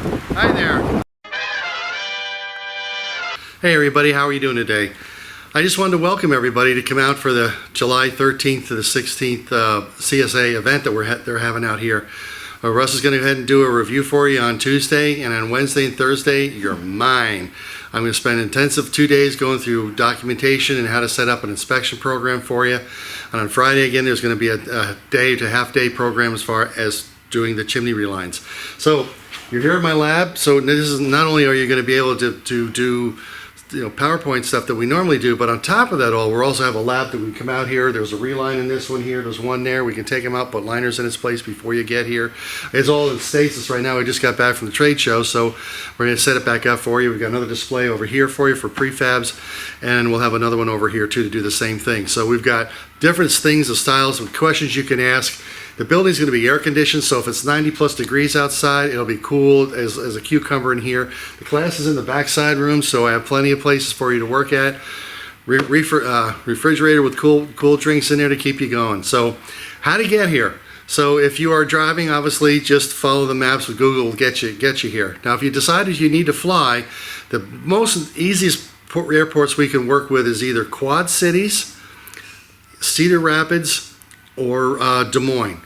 Hi there. Hey everybody, how are you doing today? I just wanted to welcome everybody to come out for the July 13th to the 16th CSIA event that they're having out here. Russ is going to go ahead and do a review for you on Tuesday, and on Wednesday and Thursday, you're mine. I'm going to spend intensive 2 days going through documentation and how to set up an inspection program for you. And on Friday, again, there's going to be a day to half day program as far as doing the chimney relines. So you're here in my lab, so this is not only are you going to be able to do PowerPoint stuff that we normally do, but on top of that all, we also have a lab that we come out here. There's a reline in this one here. There's one there. We can take them out, put liners in its place before you get here. It's all in stasis right now. We just got back from the trade show, so we're going to set it back up for you. We've got another display over here for you for prefabs, and we'll have another one over here too to do the same thing. So we've got different things of styles and questions you can ask. The building's going to be air conditioned, so if it's 90 plus degrees outside, it'll be cool as a cucumber in here. The class is in the backside room, so I have plenty of places for you to work at. Refrigerator with cool drinks in there to keep you going. So how to get here? So if you are driving, obviously just follow the maps with Google will get you here. Now if you decided you need to fly, the most easiest airports we can work with is either Quad Cities, Cedar Rapids, or Des Moines.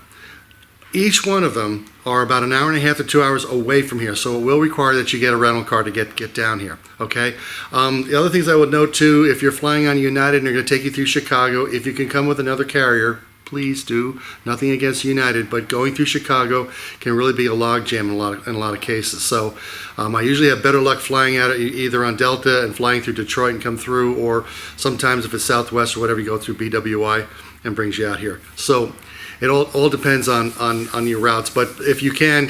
Each one of them are about an hour and a half to 2 hours away from here, so it will require that you get a rental car to get down here, okay? The other things I would note too, if you're flying on United and they're going to take you through Chicago, if you can come with another carrier, please do. Nothing against United, but going through Chicago can really be a logjam in a lot of cases. So I usually have better luck flying out either on Delta and flying through Detroit and come through, or sometimes if it's Southwest or whatever, you go through BWI and brings you out here. So it all depends on your routes, but if you can,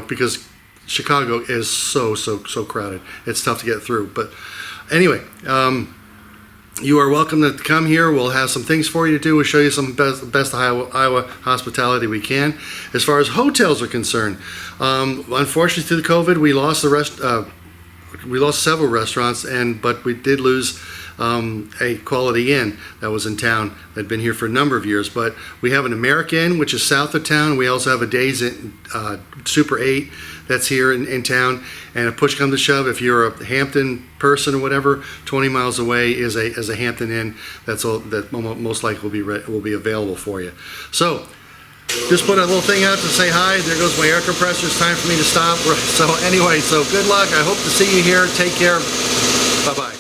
because Chicago is so crowded, it's tough to get through. But anyway, you are welcome to come here. We'll have some things for you to do. We'll show you some best Iowa hospitality we can. As far as hotels are concerned, unfortunately through the COVID, we lost several restaurants, but we did lose a Quality Inn that was in town that had been here for a number of years. But we have an American Inn, which is south of town. We also have a Days Inn, Super 8 that's here in town. And a push comes to shove, if you're a Hampton person or whatever, 20 miles away is a Hampton Inn that most likely will be available for you. So just put a little thing out to say hi. There goes my air compressor. It's time for me to stop. So anyway, so good luck. I hope to see you here. Take care. Bye-bye.